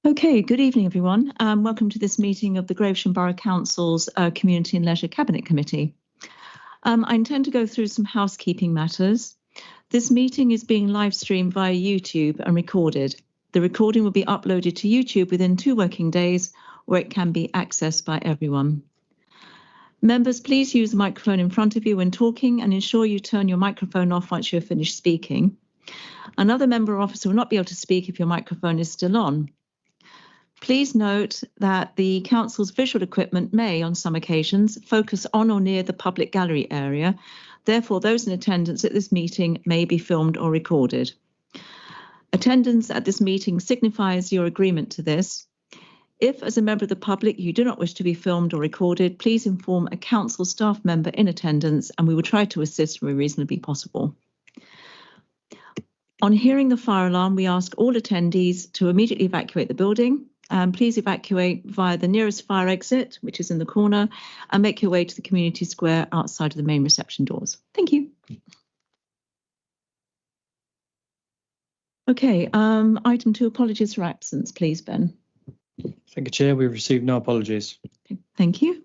Okay, good evening, everyone. Welcome to this meeting of the Gravesham Borough Council's Community and Leisure Cabinet Committee. I intend to go through some housekeeping matters. This meeting is being live streamed via YouTube and recorded. The recording will be uploaded to YouTube within 2 working days, where it can be accessed by everyone. Members, please use the microphone in front of you when talking and ensure you turn your microphone off once you're finished speaking. Another member or officer will not be able to speak if your microphone is still on. Please note that the Council's visual equipment may, on some occasions, focus on or near the public gallery area. Therefore, those in attendance at this meeting may be filmed or recorded. Attendance at this meeting signifies your agreement to this. If, as a member of the public, you do not wish to be filmed or recorded, please inform a Council staff member in attendance and we will try to assist where reasonably possible. On hearing the fire alarm, we ask all attendees to immediately evacuate the building. Please evacuate via the nearest fire exit, which is in the corner, and make your way to the community square outside of the main reception doors. Thank you. Okay, item 2, apologies for absence, please, Ben. Thank you, Chair. We've received no apologies. Okay, thank you.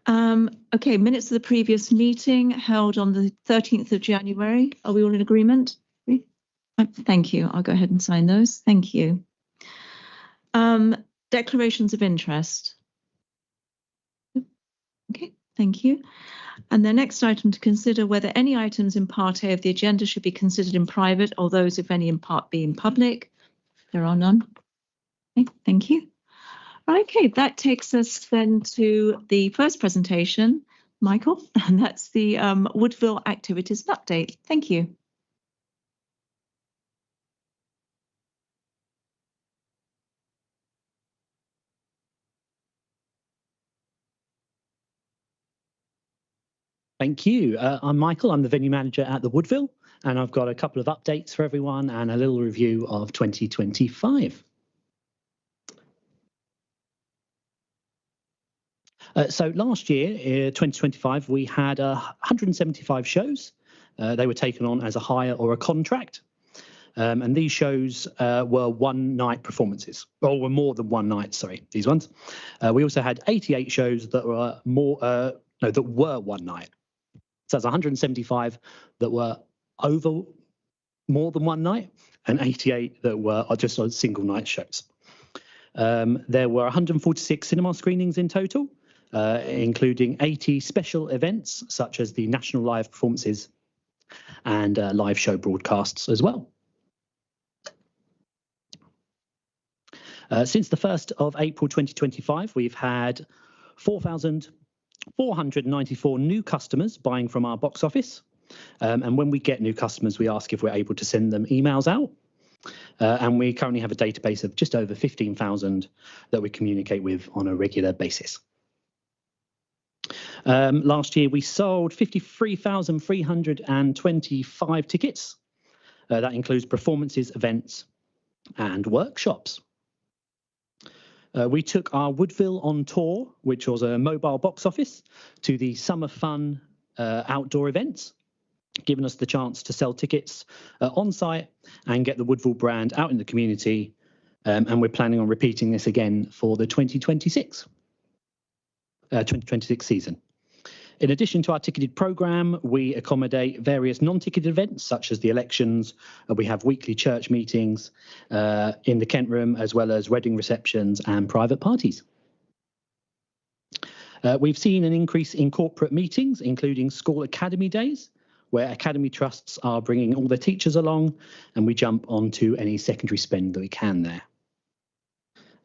Okay, minutes of the previous meeting held on the 13th of January. Are we all in agreement? Thank you. I'll go ahead and sign those. Thank you. Declarations of interest. Okay, thank you. And the next item to consider whether any items in Part A of the agenda should be considered in private or those, if any, in Part B in public. There are none. Okay, thank you. Okay, that takes us then to the first presentation, Michael, and that's the Woodville Activities Update. Thank you. Thank you. I'm Michael. I'm the venue manager at the Woodville, and I've got a couple of updates for everyone and a little review of 2025. So last year, 2025, we had 175 shows. They were taken on as a hire or a contract. And these shows were one-night performances, or were more than one night, sorry, these ones. We also had 88 shows that were that were one night. So that's 175 that were over more than one night and 88 that were just on single night shows. There were 146 cinema screenings in total, including 80 special events such as the national live performances and live show broadcasts as well. Since the 1st of April 2025, we've had 4,494 new customers buying from our box office. And when we get new customers, we ask if we're able to send them emails out. And we currently have a database of just over 15,000 that we communicate with on a regular basis. Last year, we sold 53,325 tickets. That includes performances, events, and workshops. We took our Woodville on tour, which was a mobile box office, to the Summer Fun outdoor events, giving us the chance to sell tickets on site and get the Woodville brand out in the community. And we're planning on repeating this again for the 2026 season. In addition to our ticketed programme, we accommodate various non-ticketed events such as the elections. We have weekly church meetings in the Kent Room, as well as wedding receptions and private parties. We've seen an increase in corporate meetings, including school academy days, where academy trusts are bringing all their teachers along, and we jump onto any secondary spend that we can there.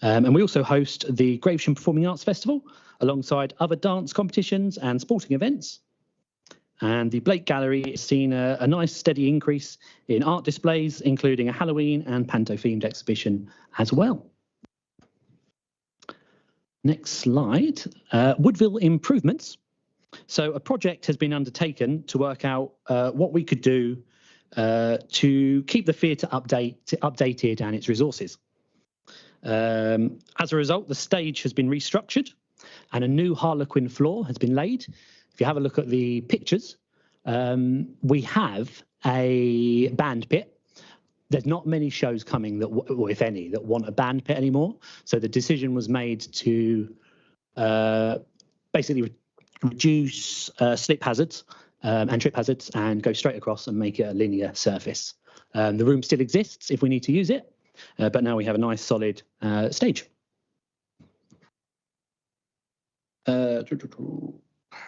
And we also host the Gravesham Performing Arts Festival, alongside other dance competitions and sporting events. And the Blake Gallery has seen a nice steady increase in art displays, including a Halloween and Panto-themed exhibition as well. Next slide, Woodville improvements. So a project has been undertaken to work out what we could do to keep the theatre updated and its resources. As a result, the stage has been restructured and a new Harlequin floor has been laid. If you have a look at the pictures, we have a band pit there's not many shows coming that, or if any, that want a band pit anymore. So the decision was made to basically reduce slip hazards and trip hazards and go straight across and make it a linear surface. The room still exists if we need to use it, but now we have a nice solid stage. And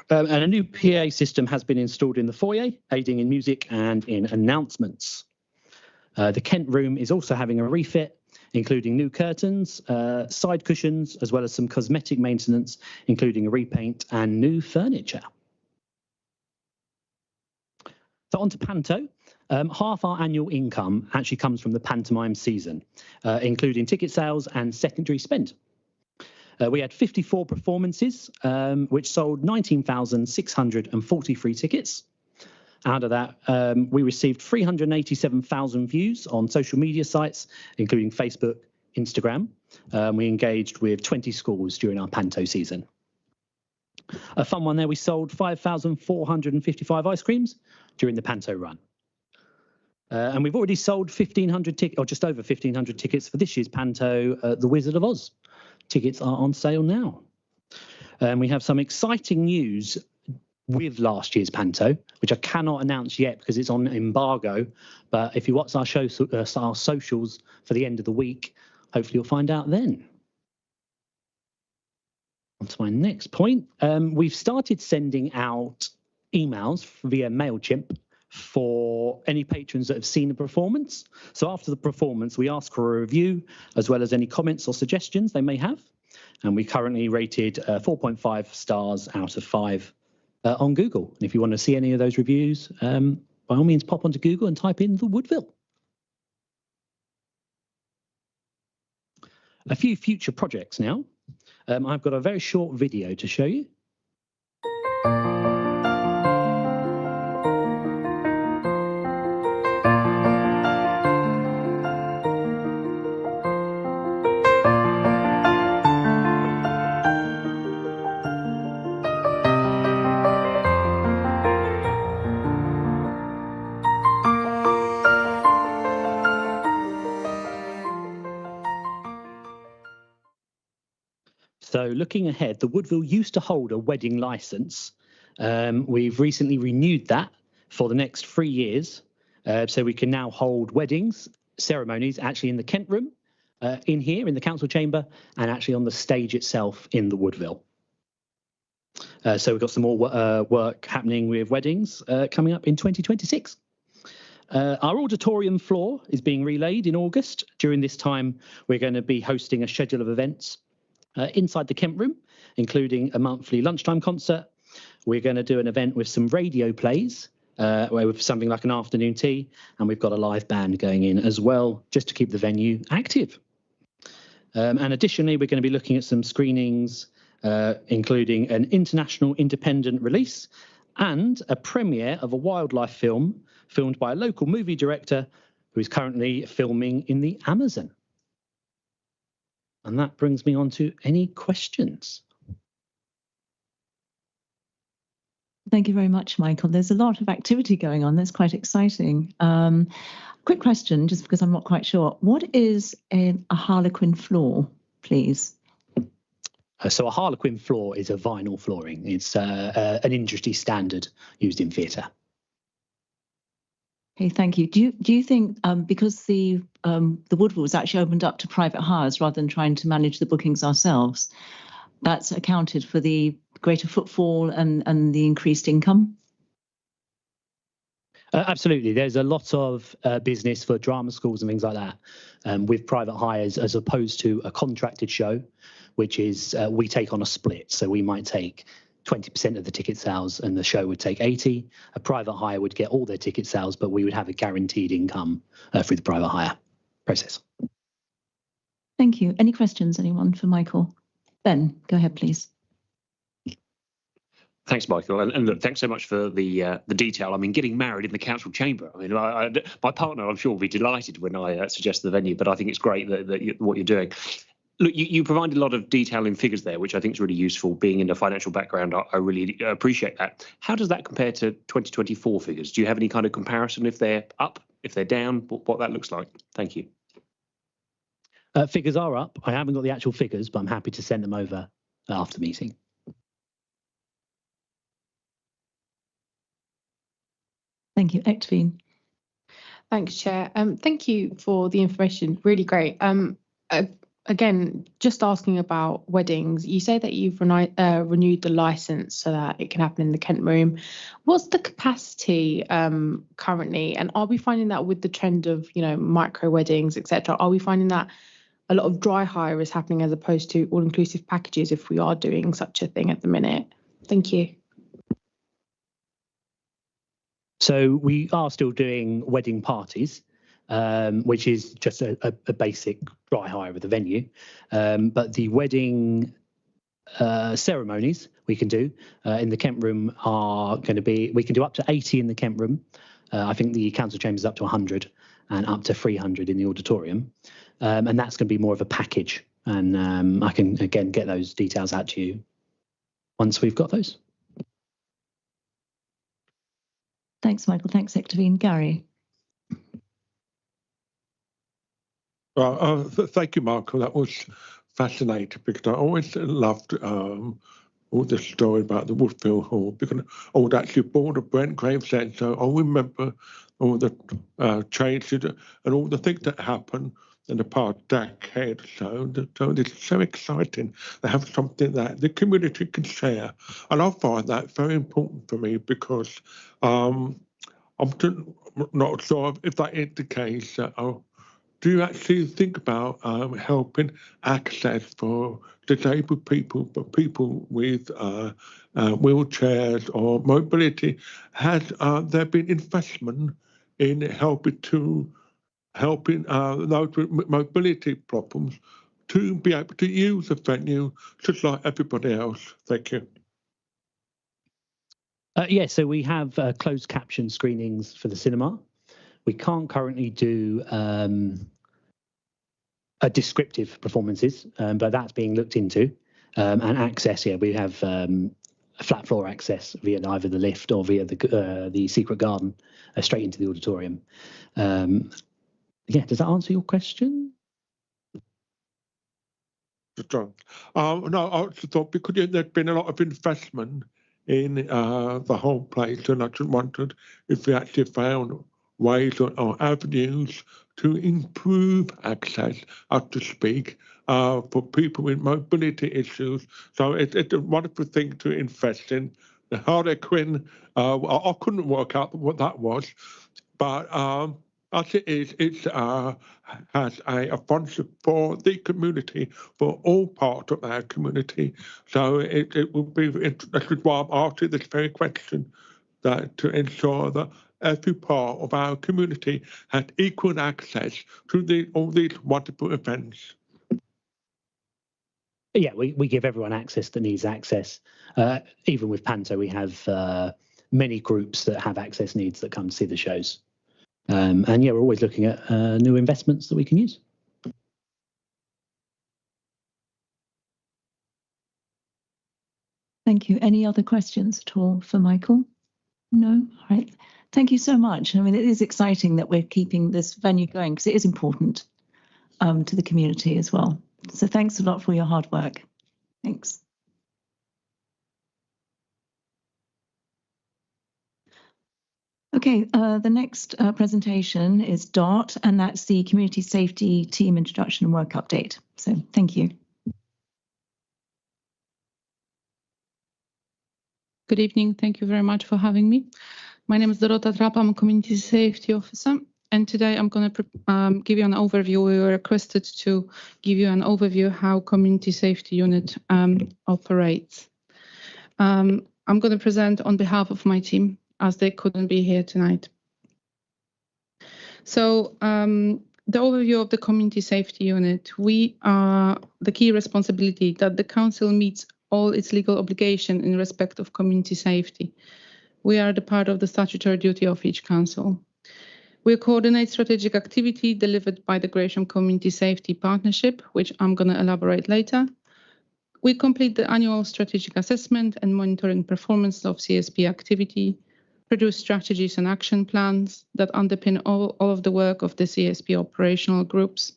a new PA system has been installed in the foyer, aiding in music and in announcements. The Kent room is also having a refit, including new curtains, side cushions, as well as some cosmetic maintenance, including a repaint and new furniture. So on to Panto. Half our annual income actually comes from the pantomime season, including ticket sales and secondary spend. We had 54 performances, which sold 19,643 tickets. Out of that, we received 387,000 views on social media sites, including Facebook, Instagram. We engaged with 20 schools during our Panto season. A fun one there, we sold 5,455 ice creams during the Panto run. And we've already sold 1,500 tickets, or just over 1,500 tickets for this year's Panto, The Wizard of Oz. Tickets are on sale now. We have some exciting news with last year's Panto, which I cannot announce yet because it's on embargo. But if you watch our socials for the end of the week, hopefully you'll find out then. On to my next point. We've started sending out emails via MailChimp for any patrons that have seen the performance. So after the performance, we ask for a review as well as any comments or suggestions they may have. And we currently rated 4.5 stars out of 5 on Google. And if you want to see any of those reviews, by all means, pop onto Google and type in the Woodville. A few future projects now. I've got a very short video to show you. So looking ahead, the Woodville used to hold a wedding licence. We've recently renewed that for the next 3 years. So we can now hold weddings, ceremonies actually in the Kent room, in here in the council chamber, and actually on the stage itself in the Woodville. So we've got some more work happening with weddings coming up in 2026. Our auditorium floor is being relaid in August. During this time, we're going to be hosting a schedule of events inside the Kent room, including a monthly lunchtime concert. We're going to do an event with some radio plays, with something like an afternoon tea, and we've got a live band going in as well, just to keep the venue active. And additionally, we're going to be looking at some screenings, including an international independent release and a premiere of a wildlife film filmed by a local movie director who is currently filming in the Amazon. And that brings me on to any questions. Thank you very much, Michael. There's a lot of activity going on. That's quite exciting. Quick question, just because I'm not quite sure. What is a Harlequin floor, please? So a Harlequin floor is a vinyl flooring. It's an industry standard used in theatre. Okay, thank you. Do you think because the Woodville was actually opened up to private hires rather than trying to manage the bookings ourselves, that's accounted for the greater footfall and the increased income? Absolutely. There's a lot of business for drama schools and things like that with private hires as opposed to a contracted show, which is we take on a split. So we might take 20% of the ticket sales and the show would take 80. A private hire would get all their ticket sales, but we would have a guaranteed income through the private hire process. Thank you. Any questions, anyone, for Michael? Ben, go ahead, please. Thanks, Michael, and look, thanks so much for the detail. I mean, getting married in the council chamber. I mean, my partner, I'm sure, will be delighted when I suggest the venue. But I think it's great that what you're doing. Look, you provided a lot of detail in figures there, which I think is really useful. Being in a financial background, I really appreciate that. How does that compare to 2024 figures? Do you have any kind of comparison if they're up? if they're down, what that looks like. Thank you. Figures are up. I haven't got the actual figures, but I'm happy to send them over after the meeting. Thank you. Ectovine. Thanks, Chair. Thank you for the information. Really great. Again, just asking about weddings, you say that you've renewed the licence so that it can happen in the Kent Room. What's the capacity currently? And are we finding that with the trend of, micro weddings, etc., are we finding that a lot of dry hire is happening as opposed to all-inclusive packages if we are doing such a thing at the minute? Thank you. So we are still doing wedding parties, which is just a basic dry hire of the venue. But the wedding ceremonies we can do in the Kent Room are going to be, we can do up to 80 in the Kent Room. I think the council chamber is up to 100 and up to 300 in the auditorium. And that's going to be more of a package. And I can, again, get those details out to you once we've got those. Thanks, Michael. Thanks, Ectovine. Gary. Thank you, Michael. That was fascinating because I always loved all the story about the Woodfield Hall because I would actually board a Brent Gravesend, so I remember all the changes and all the things that happened in the past decade or so. So it's so exciting to have something that the community can share. And I find that very important for me because I'm not sure if that is the case. Do you actually think about helping access for disabled people, but people with wheelchairs or mobility? Has there been investment in helping those with mobility problems to be able to use the venue just like everybody else? Thank you. So we have closed caption screenings for the cinema. We can't currently do descriptive performances, but that's being looked into. And access, we have flat floor access via either the lift or via the secret garden straight into the auditorium. Does that answer your question? No, I just thought because there'd been a lot of investment in the whole place, and I just wondered if we actually found ways or avenues to improve access, so to speak, for people with mobility issues. So it's a wonderful thing to invest in. The Harlequin, I couldn't work out what that was, but as it is, it has a function for the community, for all parts of our community. So it will be, that's why I'm asking this very question, that to ensure that every part of our community has equal access to all these wonderful events. Yeah, we give everyone access that needs access. Even with Panto, we have many groups that have access needs that come to see the shows. And we're always looking at new investments that we can use. Thank you. Any other questions at all for Michael? No? All right. Thank you so much. I mean, it is exciting that we're keeping this venue going because it is important to the community as well. So thanks a lot for your hard work. Thanks. Okay, the next presentation is DART, and that's the Community Safety Team Introduction and Work Update. So thank you. Good evening. Thank you very much for having me. My name is Dorota Trapa. I'm a Community Safety Officer, and today I'm going to give you an overview. We were requested to give you an overview how Community Safety Unit operates. I'm going to present on behalf of my team as they couldn't be here tonight. So the overview of the Community Safety Unit, we are the key responsibility that the Council meets all its legal obligation in respect of community safety. We are the part of the statutory duty of each council. We coordinate strategic activity delivered by the Gravesham Community Safety Partnership, which I'm going to elaborate later. We complete the annual strategic assessment and monitoring performance of CSP activity. produce strategies and action plans that underpin all of the work of the CSP operational groups.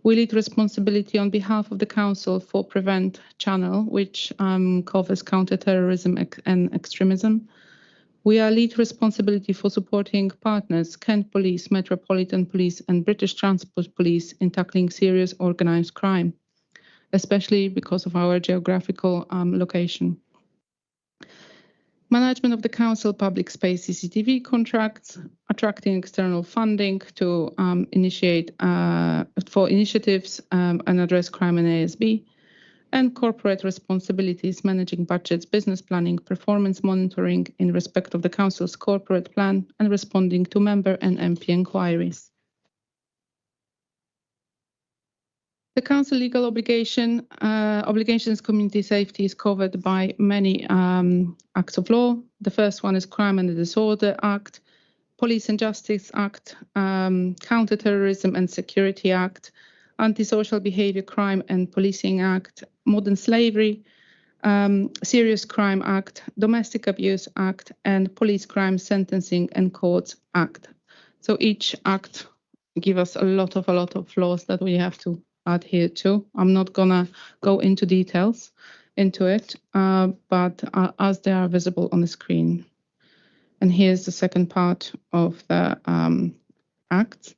We lead responsibility on behalf of the Council for Prevent channel, which covers counter-terrorism and extremism. We are lead responsibility for supporting partners, Kent Police, Metropolitan Police and British Transport Police in tackling serious organised crime, especially because of our geographical location. Management of the Council public space CCTV contracts, attracting external funding to initiate for initiatives and address crime in ASB, and corporate responsibilities, managing budgets, business planning, performance monitoring in respect of the Council's corporate plan, and responding to member and MP inquiries. The Council legal obligations community safety is covered by many acts of law. The first one is Crime and Disorder Act, Police and Justice Act, Counter-Terrorism and Security Act, Anti-Social Behaviour Crime and Policing Act, Modern Slavery, Serious Crime Act, Domestic Abuse Act, and Police Crime Sentencing and Courts Act. So each act gives us a lot of laws that we have to adhere to. I'm not gonna go into details into it, but as they are visible on the screen. And here's the second part of the act.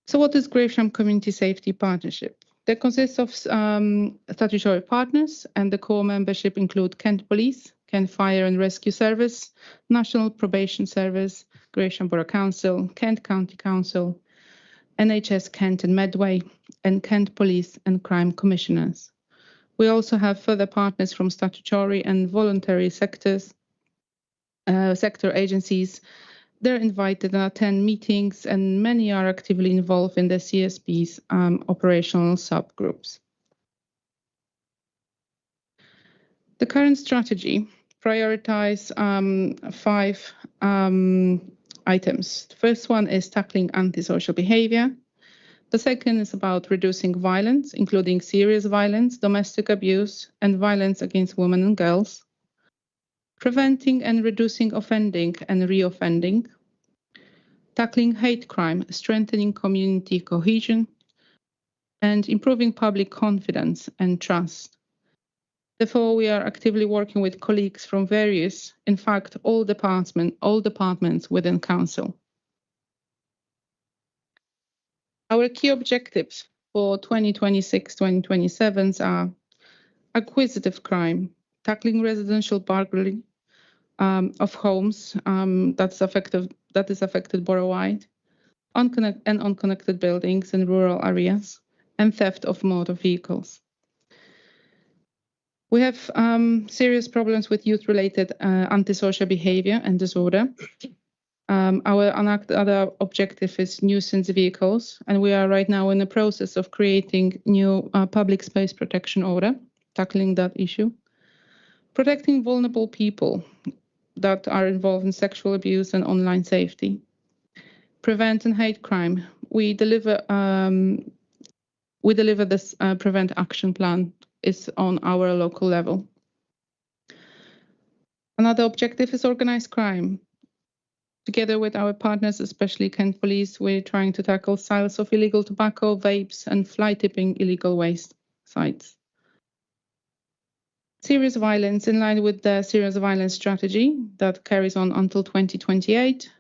So what is Gravesham Community Safety Partnership? That consists of statutory partners, and the core membership include Kent Police, Kent Fire and Rescue Service, National Probation Service, Gravesham Borough Council, Kent County Council, NHS Kent and Medway, and Kent Police and Crime Commissioners. We also have further partners from statutory and voluntary sector agencies. They're invited and attend meetings, and many are actively involved in the CSP's operational subgroups. The current strategy prioritizes 5 items. The first one is tackling antisocial behavior. The second is about reducing violence, including serious violence, domestic abuse, and violence against women and girls. Preventing and reducing offending and reoffending. Tackling hate crime, strengthening community cohesion, and improving public confidence and trust. Therefore, we are actively working with colleagues from various, in fact, all departments within Council. Our key objectives for 2026-2027 are acquisitive crime, tackling residential burglary of homes that is affected borough-wide, unconnected buildings in rural areas, and theft of motor vehicles. We have serious problems with youth-related antisocial behavior and disorder. Our other objective is nuisance vehicles, and we are right now in the process of creating new public space protection order, tackling that issue. Protecting vulnerable people that are involved in sexual abuse and online safety. Prevent and hate crime. We deliver this prevent action plan is on our local level. Another objective is organized crime. Together with our partners, especially Kent Police, we're trying to tackle sales of illegal tobacco, vapes, and fly tipping illegal waste sites. Serious violence in line with the serious violence strategy that carries on until 2028.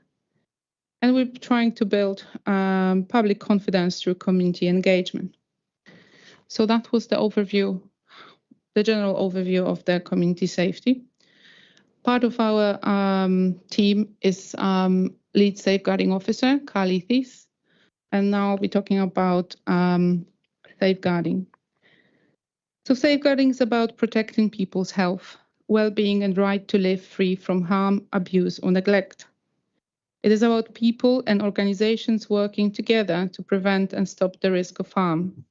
And we're trying to build public confidence through community engagement. So that was the overview, the general overview of the community safety. Part of our team is lead safeguarding officer, Kali Thies, and now I'll be talking about safeguarding. So safeguarding is about protecting people's health, well-being, and right to live free from harm, abuse, or neglect. It is about people and organizations working together to prevent and stop the risk of harm.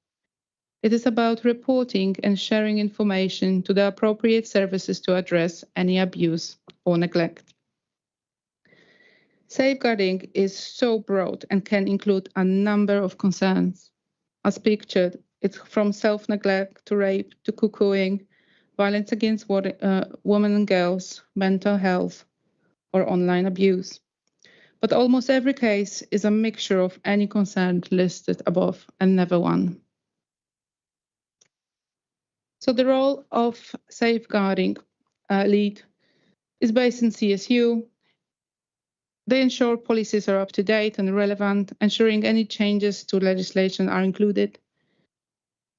It is about reporting and sharing information to the appropriate services to address any abuse or neglect. Safeguarding is so broad and can include a number of concerns. As pictured, it's from self-neglect to rape to cuckooing, violence against women and girls, mental health, or online abuse. But almost every case is a mixture of any concern listed above and never one. So the role of safeguarding lead is based in CSU. They ensure policies are up to date and relevant, ensuring any changes to legislation are included.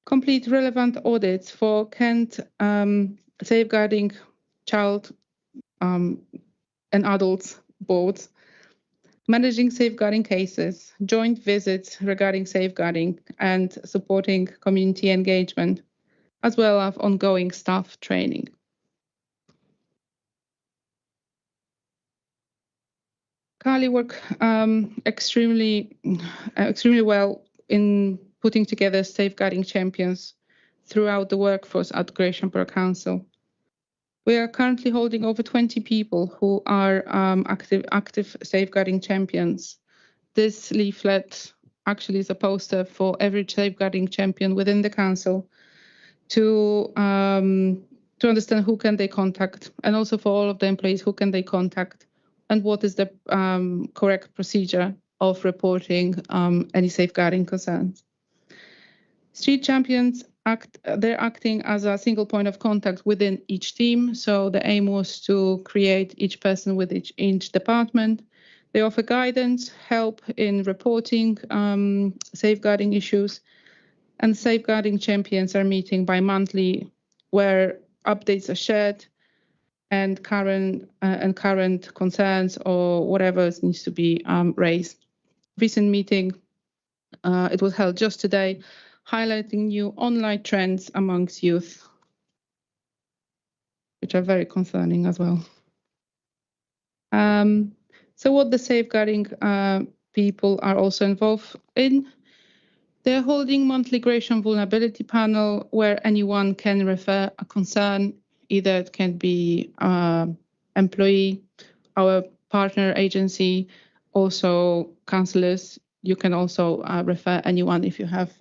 Complete relevant audits for Kent safeguarding child and adults boards, managing safeguarding cases, joint visits regarding safeguarding, and supporting community engagement, as well as ongoing staff training. Carly worked extremely well in putting together safeguarding champions throughout the workforce at Gravesham Borough Council. We are currently holding over 20 people who are active safeguarding champions. This leaflet actually is a poster for every safeguarding champion within the council to understand who can they contact, and also for all of the employees, who can they contact, and what is the correct procedure of reporting any safeguarding concerns. Street champions they're acting as a single point of contact within each team. So the aim was to create each person with each department. They offer guidance, help in reporting safeguarding issues, and safeguarding champions are meeting bi-monthly, where updates are shared and current concerns or whatever needs to be raised. Recent meeting, it was held just today, highlighting new online trends amongst youth, which are very concerning as well. So what the safeguarding people are also involved in, they're holding monthly Gravesham vulnerability panel where anyone can refer a concern. Either it can be employee, our partner agency, also councillors. You can also refer anyone if you have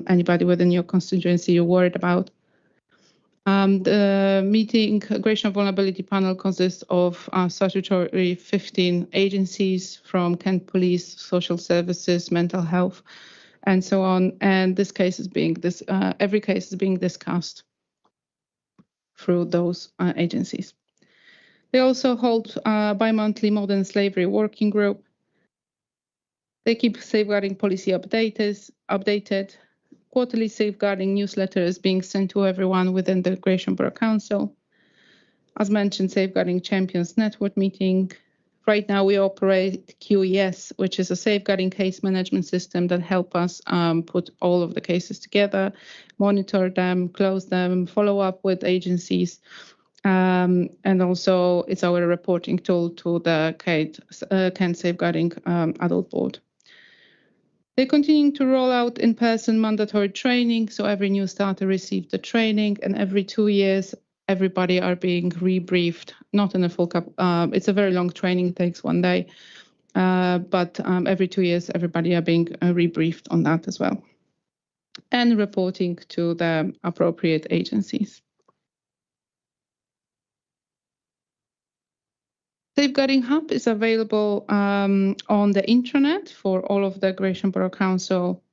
anybody within your constituency you're worried about. The meeting Gravesham Vulnerability Panel consists of statutory 15 agencies from Kent Police, Social Services, Mental Health, and so on. And this case is being every case is being discussed through those agencies. They also hold bi-monthly Modern Slavery Working Group. They keep safeguarding policy updated. Quarterly safeguarding newsletter is being sent to everyone within the Gravesham Borough Council. As mentioned, Safeguarding Champions Network meeting. Right now we operate QES, which is a safeguarding case management system that help us put all of the cases together, monitor them, close them, follow up with agencies. And also it's our reporting tool to the Kent Safeguarding Adult Board. They're continuing to roll out in-person mandatory training, so every new starter received the training, and every 2 years, everybody are being rebriefed, not in a full cup. It's a very long training, it takes 1 day, but every 2 years, everybody are being rebriefed on that as well, and reporting to the appropriate agencies. Safeguarding Hub is available on the intranet for all of the Gravesham Borough Council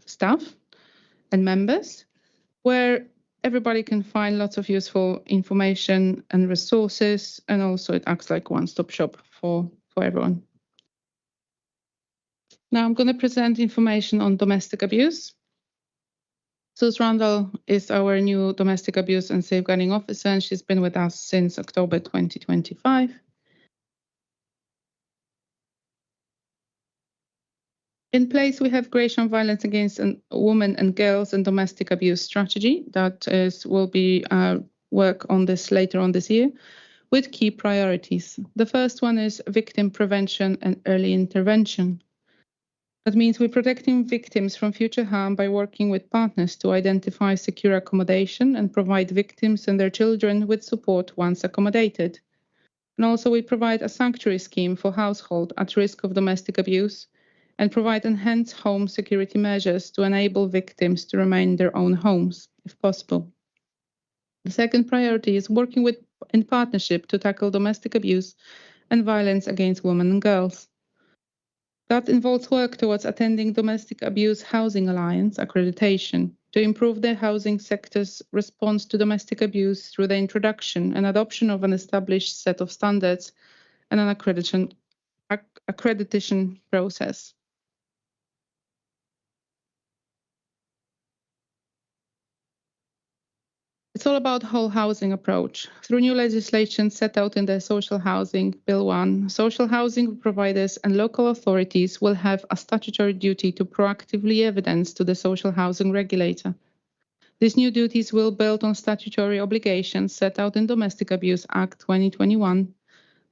staff and members, where everybody can find lots of useful information and resources, and also it acts like one-stop shop for everyone. Now I'm going to present information on domestic abuse. Suze Randall is our new domestic abuse and safeguarding officer, and she's been with us since October 2025. In place, we have Gravesham Violence Against Women and Girls and Domestic Abuse Strategy that will be work on this later on this year, with key priorities. The first one is victim prevention and early intervention. That means we're protecting victims from future harm by working with partners to identify secure accommodation and provide victims and their children with support once accommodated. And also we provide a sanctuary scheme for households at risk of domestic abuse and provide enhanced home security measures to enable victims to remain in their own homes, if possible. The second priority is working in partnership to tackle domestic abuse and violence against women and girls. That involves work towards attending Domestic Abuse Housing Alliance accreditation to improve the housing sector's response to domestic abuse through the introduction and adoption of an established set of standards and an accreditation process. It's all about whole housing approach. Through new legislation set out in the Social Housing Bill 1, social housing providers and local authorities will have a statutory duty to proactively evidence to the social housing regulator. These new duties will build on statutory obligations set out in Domestic Abuse Act 2021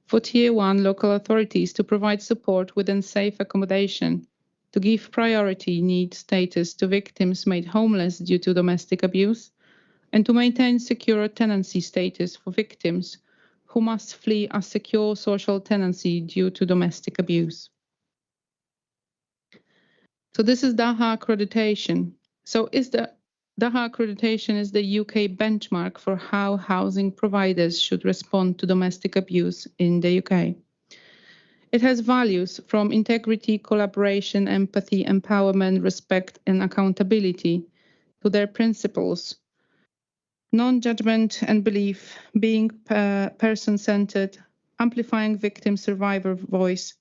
for Tier 1 local authorities to provide support within safe accommodation, to give priority need status to victims made homeless due to domestic abuse, and to maintain secure tenancy status for victims who must flee a secure social tenancy due to domestic abuse. So this is DAHA accreditation. So DAHA accreditation is the UK benchmark for how housing providers should respond to domestic abuse in the UK. It has values from integrity, collaboration, empathy, empowerment, respect, and accountability to their principles: non-judgment and belief, being person-centered, amplifying victim survivor voice,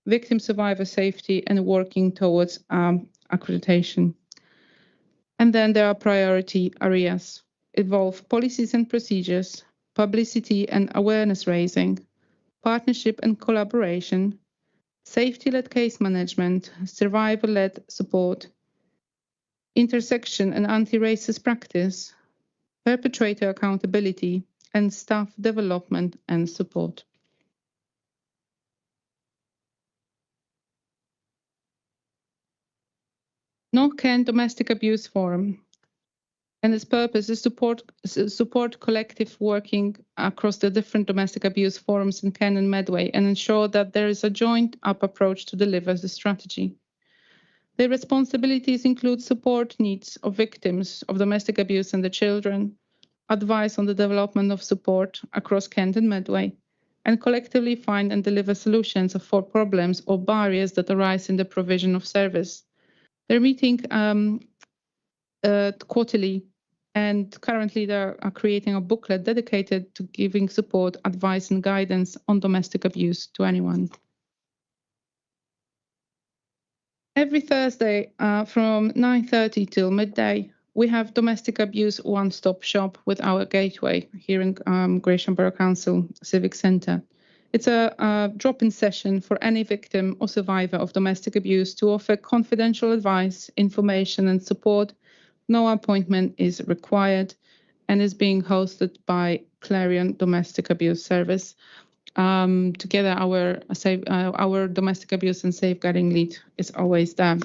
victim survivor safety, and working towards accreditation. And then there are priority areas. Involve policies and procedures, publicity and awareness raising, partnership and collaboration, safety-led case management, survivor-led support, intersection and anti-racist practice, perpetrator accountability, and staff development and support. North-Kent Domestic Abuse Forum, and its purpose is to support collective working across the different domestic abuse forums in Kent and Medway and ensure that there is a joined-up approach to deliver the strategy. Their responsibilities include support needs of victims of domestic abuse and the children, advice on the development of support across Kent and Medway, and collectively find and deliver solutions for problems or barriers that arise in the provision of service. They're meeting quarterly, and currently they are creating a booklet dedicated to giving support, advice, and guidance on domestic abuse to anyone. Every Thursday from 9:30 till midday, we have domestic abuse one-stop shop with our gateway here in Gravesham Borough Council Civic Centre. It's a drop-in session for any victim or survivor of domestic abuse to offer confidential advice, information and support. No appointment is required and is being hosted by Clarion Domestic Abuse Service. Together, our domestic abuse and safeguarding lead is always there.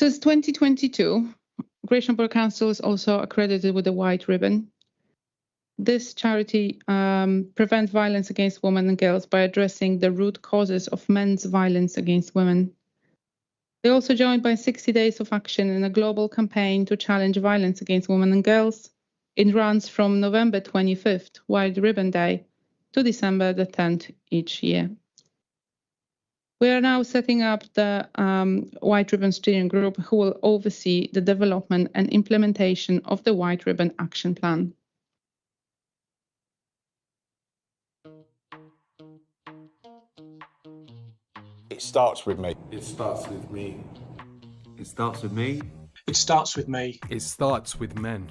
Since 2022, Gravesham Borough Council is also accredited with a white ribbon. This charity prevents violence against women and girls by addressing the root causes of men's violence against women. They're also joined by 60 days of action in a global campaign to challenge violence against women and girls. It runs from November 25th, White Ribbon Day, to December the 10th each year. We are now setting up the White Ribbon Steering Group, who will oversee the development and implementation of the White Ribbon Action Plan. It starts with me. It starts with me. It starts with me. It starts with me. It starts with men.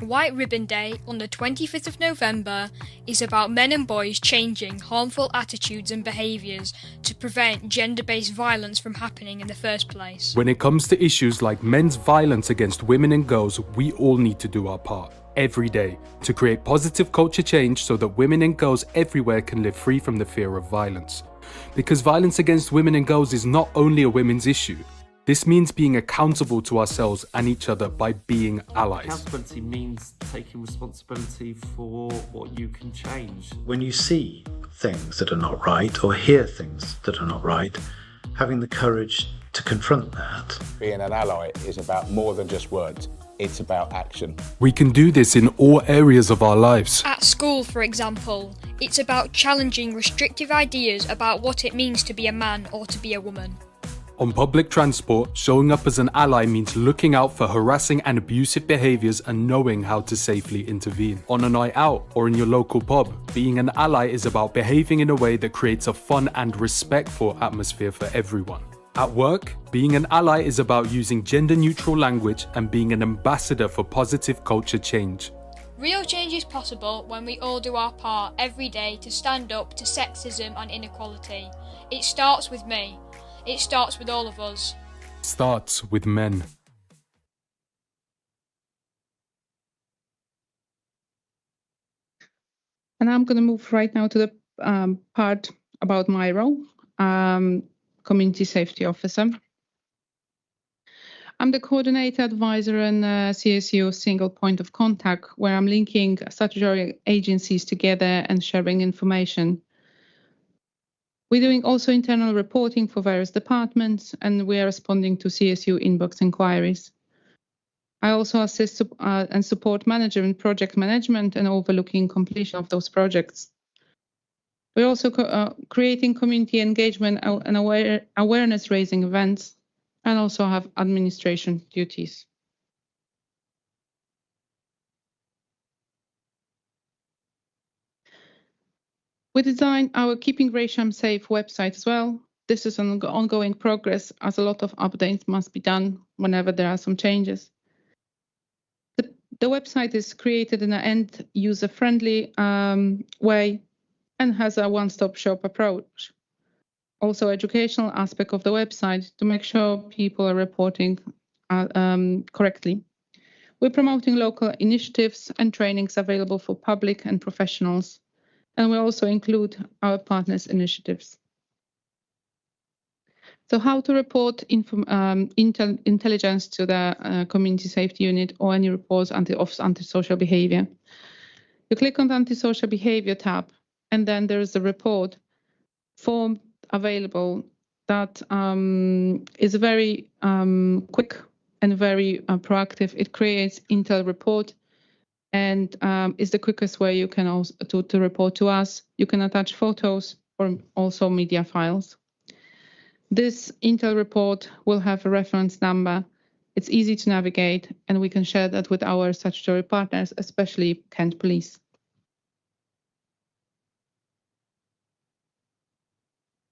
White Ribbon Day on the 25th of November is about men and boys changing harmful attitudes and behaviours to prevent gender-based violence from happening in the first place. When it comes to issues like men's violence against women and girls, we all need to do our part every day to create positive culture change so that women and girls everywhere can live free from the fear of violence. Because violence against women and girls is not only a women's issue. This means being accountable to ourselves and each other by being allies. Accountability means taking responsibility for what you can change. When you see things that are not right or hear things that are not right, having the courage to confront that. Being an ally is about more than just words. It's about action. We can do this in all areas of our lives. At school, for example, it's about challenging restrictive ideas about what it means to be a man or to be a woman. On public transport, showing up as an ally means looking out for harassing and abusive behaviours and knowing how to safely intervene. On a night out or in your local pub, being an ally is about behaving in a way that creates a fun and respectful atmosphere for everyone. At work, being an ally is about using gender-neutral language and being an ambassador for positive culture change. Real change is possible when we all do our part every day to stand up to sexism and inequality. It starts with me. It starts with all of us. Starts with men. And I'm going to move right now to the part about my role, Community Safety Officer. I'm the coordinator, advisor, and CSU single point of contact, where I'm linking statutory agencies together and sharing information. We're doing also internal reporting for various departments, and we are responding to CSU inbox inquiries. I also assist and support manager in project management and overlooking completion of those projects. We're also creating community engagement and awareness raising events, and also have administration duties. We designed our Keeping Gravesham Safe website as well. This is an ongoing progress, as a lot of updates must be done whenever there are some changes. The website is created in an end user-friendly way and has a one-stop shop approach. Also, educational aspect of the website to make sure people are reporting correctly. We're promoting local initiatives and trainings available for public and professionals, and we also include our partners' initiatives. So how to report intelligence to the Community Safety Unit or any reports of antisocial behavior. You click on the Antisocial Behavior tab, and then there is a report form available that is very quick and very proactive. It creates Intel report and is the quickest way you can also to report to us. You can attach photos or also media files. This Intel report will have a reference number. It's easy to navigate, and we can share that with our statutory partners, especially Kent Police.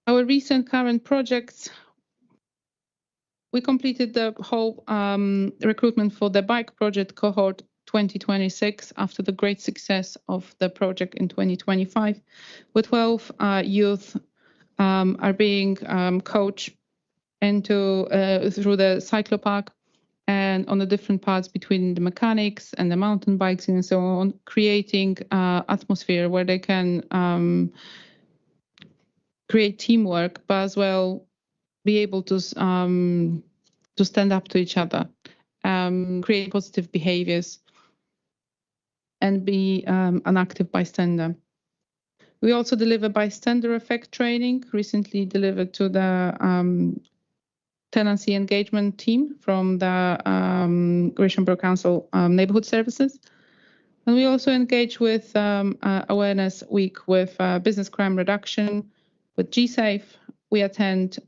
Our recent current projects, we completed the whole recruitment for the bike project cohort 2026 after the great success of the project in 2025, with 12 youth are being coached through the cyclopark and on the different parts between the mechanics and the mountain bikes and so on, creating atmosphere where they can create teamwork, but as well be able to stand up to each other, create positive behaviors, and be an active bystander. We also deliver bystander effect training, recently delivered to the tenancy engagement team from the Gravesham Borough Council Neighbourhood Services. And we also engage with Awareness Week with business crime reduction, with GSafe. We attend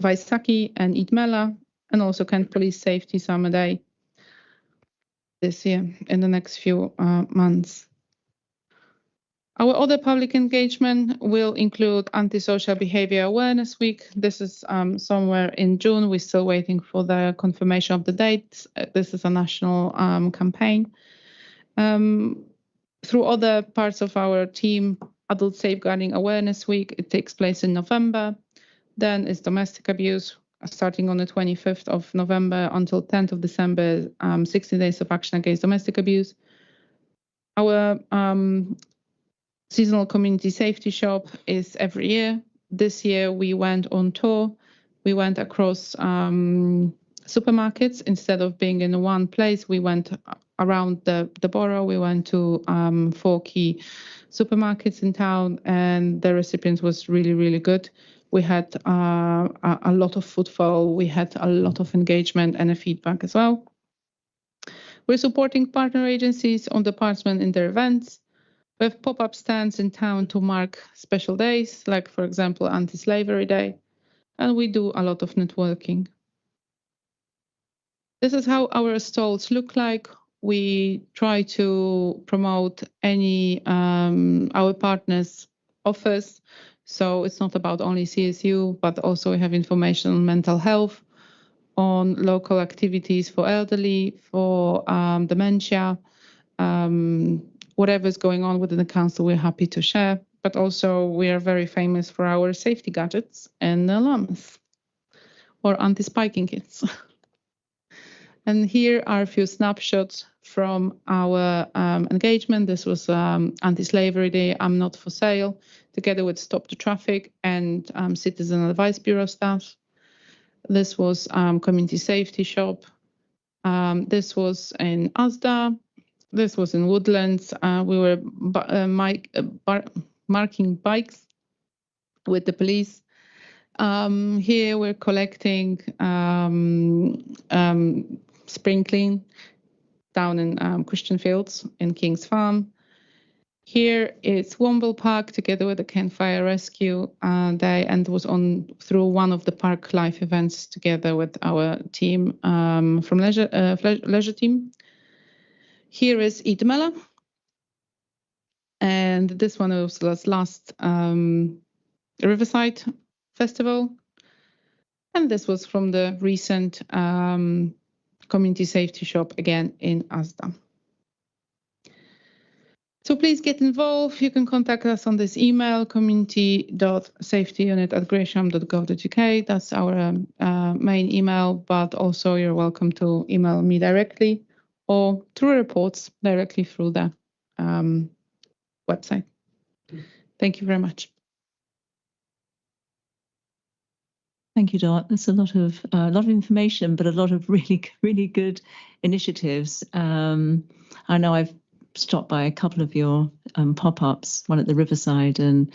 Vaisakhi and Eid Mela, and also Kent Police Safety Summer Day this year in the next few months. Our other public engagement will include Antisocial Behaviour Awareness Week. This is somewhere in June. We're still waiting for the confirmation of the dates. This is a national campaign. Through other parts of our team, Adult Safeguarding Awareness Week, it takes place in November. Then is domestic abuse, starting on the 25th of November until 10th of December, 60 days of action against domestic abuse. Our seasonal community safety shop is every year. This year we went on tour. We went across supermarkets. Instead of being in one place, we went around the borough. We went to 4 key supermarkets in town, and the recipient was really, really good. we had a lot of footfall, we had a lot of engagement and a feedback as well. We're supporting partner agencies on department in their events. We have pop-up stands in town to mark special days, like, for example, Anti-Slavery Day, and we do a lot of networking. This is how our stalls look like. We try to promote any our partners' offers. So it's not about only CSU, but also we have information on mental health, on local activities for elderly, for dementia, whatever's going on within the council, we're happy to share. But also we are very famous for our safety gadgets and alarms or anti-spiking kits. And here are a few snapshots from our engagement. This was Anti-Slavery Day, I'm Not for Sale, together with Stop the Traffic and Citizen Advice Bureau staff. This was Community Safety Shop. This was in Asda. This was in Woodlands. We were marking bikes with the police. Here we're collecting spring clean down in Christian Fields in King's Farm. Here it's Womble Park together with the Kent Fire Rescue Day, and was on through one of the park life events together with our team from leisure team. Here is Eid Mela, and this one was last Riverside Festival, and this was from the recent Community Safety Shop again in Asda. So please get involved. You can contact us on this email, community.safetyunit@gravesham.gov.uk. That's our main email, but also you're welcome to email me directly or through reports directly through the website. Thank you very much. Thank you, Dot. That's a lot of information, but a lot of really good initiatives. I know I've stopped by a couple of your pop-ups, one at the Riverside, and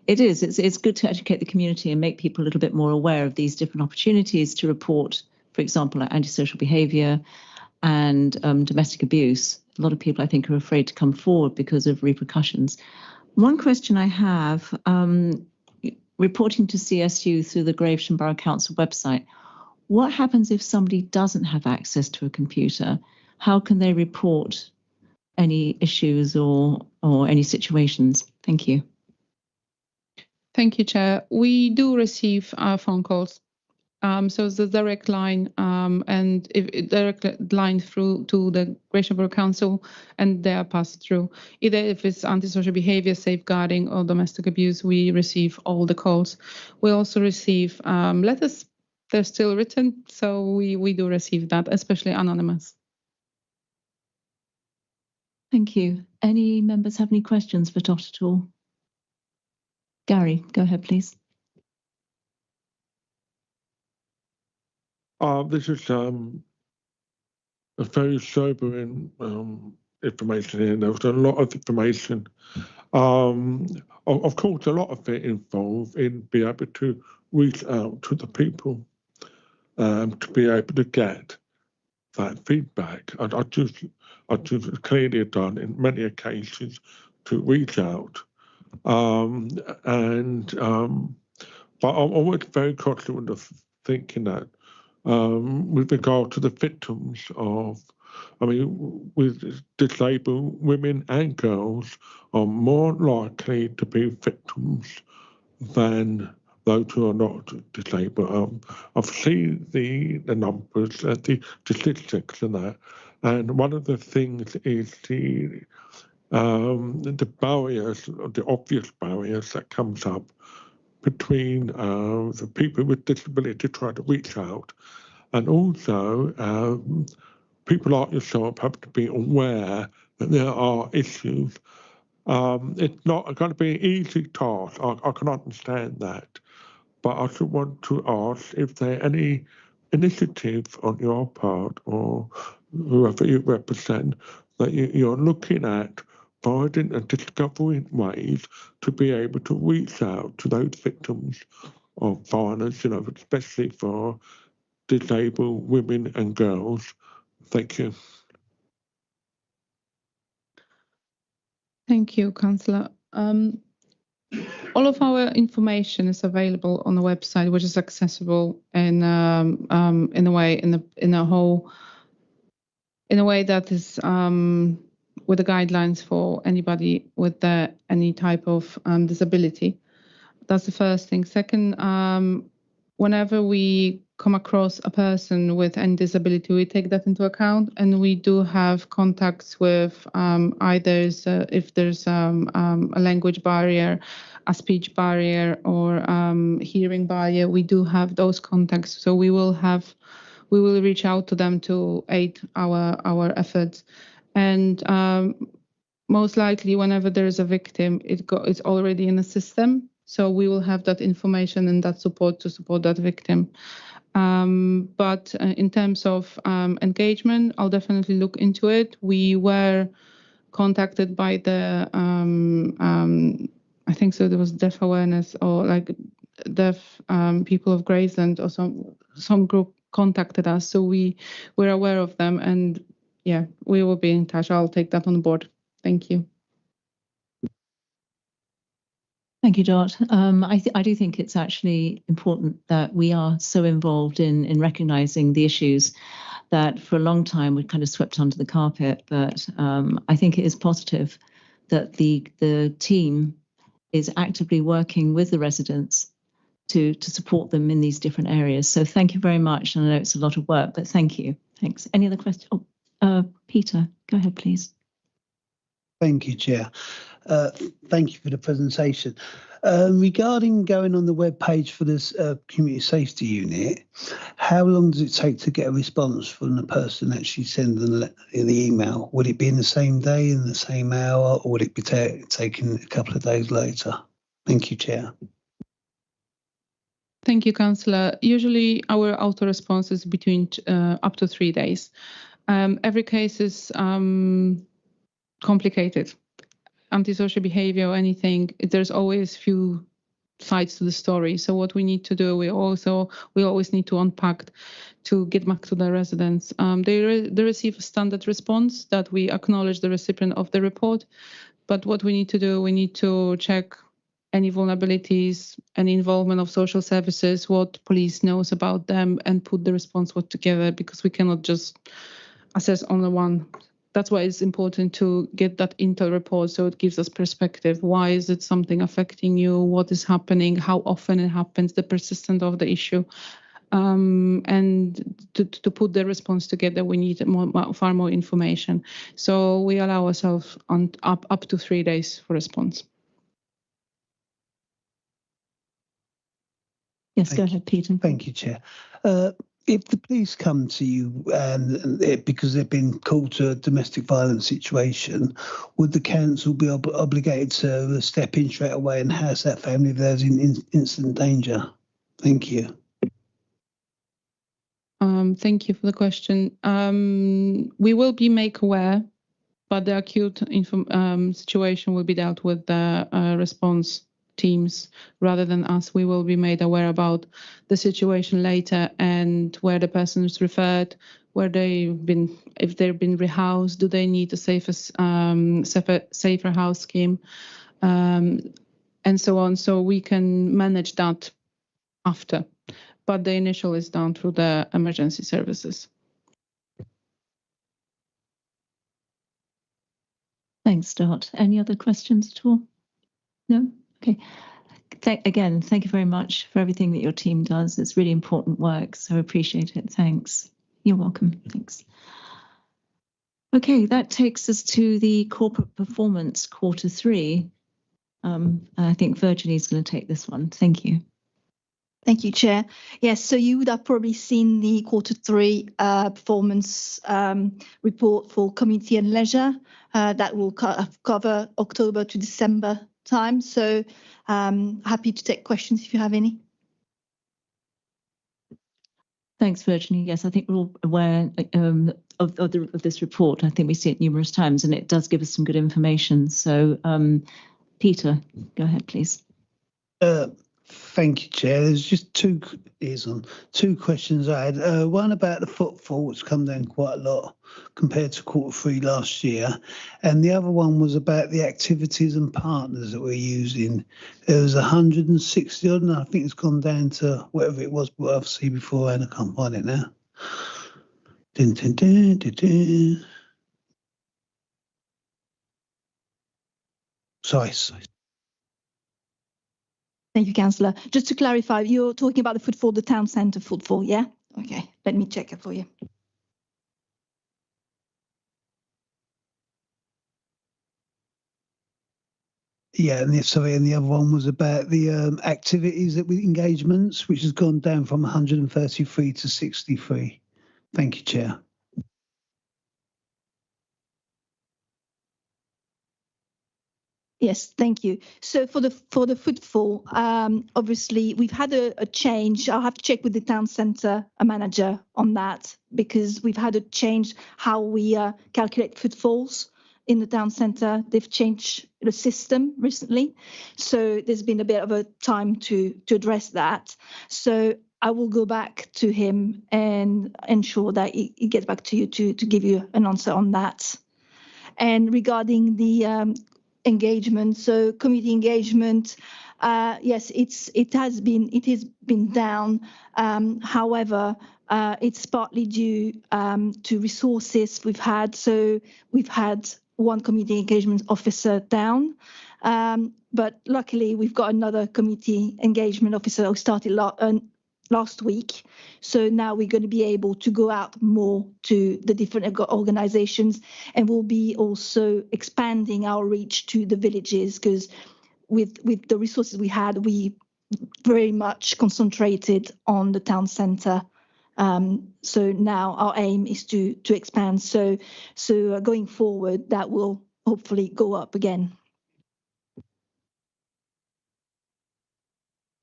it's good to educate the community and make people a little bit more aware of these different opportunities to report, for example, like antisocial behaviour and domestic abuse. A lot of people, I think, are afraid to come forward because of repercussions. One question I have, reporting to CSU through the Gravesham Borough Council website, what happens if somebody doesn't have access to a computer? How can they report any issues or any situations? Thank you. Thank you, Chair. We do receive phone calls. So it's the direct line and direct line through to the Gravesham Borough Council, and they are passed through. Either if it's antisocial behaviour, safeguarding, or domestic abuse, we receive all the calls. We also receive letters. They're still written, so we do receive that, especially anonymous. Thank you. Any members have any questions for Dot at all? Gary, go ahead, please. This is a very sobering information here. There was a lot of information. Of course, a lot of it involved in being able to reach out to the people, to be able to get that feedback. I just clearly done in many occasions to reach out, but I was very cognizant of thinking that with regard to the victims of, with disabled women and girls are more likely to be victims than those who are not disabled. I've seen the numbers, the statistics and that, and one of the things is the barriers, the obvious barriers that comes up between the people with disability trying to reach out, and also people like yourself have to be aware that there are issues. It's not going to be an easy task. I can understand that, but I should want to ask if there are any initiatives on your part or whoever you represent that you're looking at finding and discovering ways to be able to reach out to those victims of violence, especially for disabled women and girls. Thank you. Thank you, Councillor. All of our information is available on the website, which is accessible in a way that is with the guidelines for anybody with any type of disability. That's the first thing. Second, whenever we come across a person with any disability, we take that into account, and we do have contacts with either if there's a language barrier, a speech barrier, or hearing barrier. We do have those contacts, so we will reach out to them to aid our efforts. And most likely, whenever there is a victim, it's already in the system. So we will have that information and that support to support that victim. But in terms of engagement, I'll definitely look into it. We were contacted by the, I think so, there was deaf awareness or like deaf people of Graceland or some group contacted us. So we're aware of them, and yeah, we will be in touch. I'll take that on board. Thank you. Thank you, Dot. I do think it's actually important that we are so involved in recognising the issues that for a long time we've kind of swept under the carpet. But I think it is positive that the team is actively working with the residents to support them in these different areas. So thank you very much. And I know it's a lot of work, but thank you. Thanks. Any other questions? Oh, Peter, go ahead, please. Thank you, Chair. Thank you for the presentation. Regarding going on the web page for this community safety unit, how long does it take to get a response from the person actually sending the email? Would it be in the same day, in the same hour, or would it be taken a couple of days later? Thank you, Chair. Thank you, Councillor. Usually our auto response is between up to 3 days. Every case is complicated. Antisocial behavior or anything, there's always few sides to the story. So what we need to do, we always need to unpack to get back to the residents. They receive a standard response that we acknowledge the recipient of the report. But what we need to do, we need to check any vulnerabilities, any involvement of social services, what police knows about them, and put the response together, because we cannot just assess only one. That's why it's important to get that intel report, so it gives us perspective. Why is it something affecting you? What is happening? How often it happens? The persistence of the issue. And to put the response together, we need far more information. So we allow ourselves up to 3 days for response. Yes, go ahead, Peter. Thank you, Chair. If the police come to you because they've been called to a domestic violence situation, would the council be obligated to step in straight away and house that family if there's in instant danger? Thank you. Thank you for the question. We will be made aware, but the acute situation will be dealt with the response teams rather than us. We will be made aware about the situation later and where the person is referred, where they've been, if they've been rehoused, do they need a safer house scheme, and so on. So we can manage that after, but the initial is done through the emergency services. Thanks, Dot. Any other questions at all? No? Okay. Again, thank you very much for everything that your team does. It's really important work, so I appreciate it. Thanks. You're welcome. Thanks. Okay, that takes us to the corporate performance Q3. I think Virginie's going to take this one. Thank you. Thank you, Chair. Yes, so you would have probably seen the Q3 performance report for Community and Leisure that will cover October to December time. So happy to take questions if you have any. Thanks, Virginie. Yes, I think we're all aware of this report. I think we see it numerous times, and it does give us some good information. So, Peter, go ahead, please. Thank you, Chair. There's just two questions I had. One about the footfall, which come down quite a lot compared to Q3 last year. And the other one was about the activities and partners that we're using. There was 160 odd, and I think it's gone down to whatever it was, but I've seen before, and I can't find it now. Dun, dun, dun, dun, dun. Sorry. Thank you, Councillor. Just to clarify, you're talking about the footfall, the town centre footfall, yeah? Okay, let me check it for you. Yeah, and the other one was about the activities that with engagements, which has gone down from 133 to 63. Thank you, Chair. Yes, thank you. So for the footfall, obviously we've had a change. I'll have to check with the town centre manager on that, because we've had a change how we calculate footfalls in the town centre. They've changed the system recently, so there's been a bit of a time to address that. So I will go back to him and ensure that he gets back to you to give you an answer on that. And regarding the engagement, so community engagement, yes, it has been down. However, it's partly due to resources we've had. So we've had one community engagement officer down, but luckily we've got another community engagement officer who started last week. So now we're going to be able to go out more to the different organizations, and we'll be also expanding our reach to the villages, because with the resources we had, we very much concentrated on the town centre. So now our aim is to expand. So going forward, that will hopefully go up again.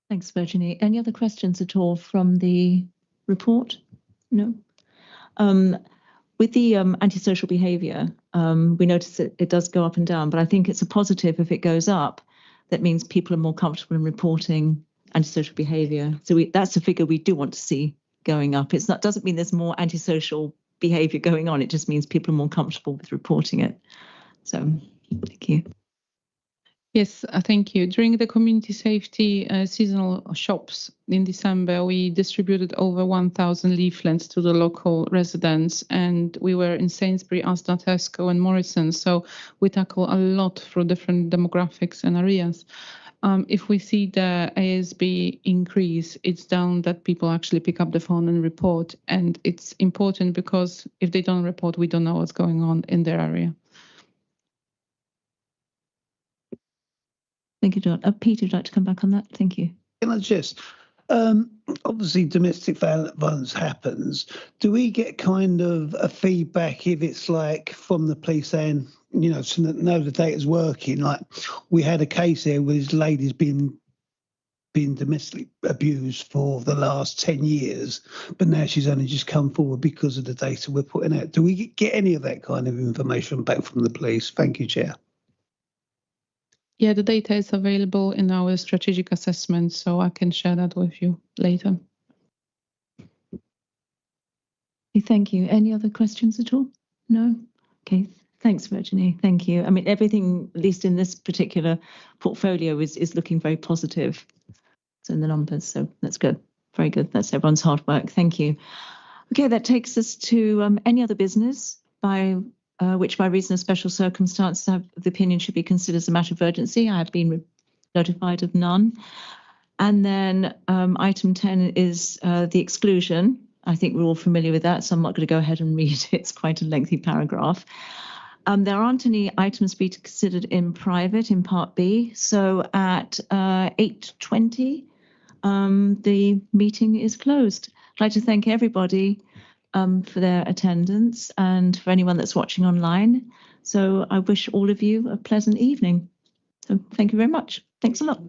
Thanks, Virginie. Any other questions at all from the report? No. With the antisocial behaviour, we notice that it does go up and down, but I think it's a positive if it goes up. That means people are more comfortable in reporting antisocial behaviour. So that's a figure we do want to see going up. It's not doesn't mean there's more antisocial behaviour going on. It just means people are more comfortable with reporting it. So thank you. Yes, thank you. During the community safety seasonal shops in December, we distributed over 1,000 leaflets to the local residents, and we were in Sainsbury, Asda, Tesco and Morrisons. So we tackle a lot through different demographics and areas. If we see the ASB increase, it's down that people actually pick up the phone and report. And it's important because if they don't report, we don't know what's going on in their area. Thank you, John. Peter, would you like to come back on that? Thank you. Can I just, obviously domestic violence happens. Do we get kind of a feedback if it's like from the police saying, you know, to know the data's working? Like we had a case here where this lady's been domestically abused for the last 10 years, but now she's only just come forward because of the data we're putting out. Do we get any of that kind of information back from the police? Thank you, Chair. Yeah, the data is available in our strategic assessment, so I can share that with you later. Thank you. Any other questions at all? No? Okay. Thanks, Virginie. Thank you. I mean, everything, at least in this particular portfolio, is looking very positive. It's in the numbers, so that's good. Very good. That's everyone's hard work. Thank you. Okay, that takes us to any other business which by reason of special circumstances the opinion should be considered as a matter of urgency. I have been notified of none. And then item 10 is the exclusion. I think we're all familiar with that, so I'm not going to go ahead and read it. It's quite a lengthy paragraph. There aren't any items to be considered in private in Part B. So at 8:20, the meeting is closed. I'd like to thank everybody for their attendance and for anyone that's watching online. So I wish all of you a pleasant evening. So thank you very much. Thanks a lot.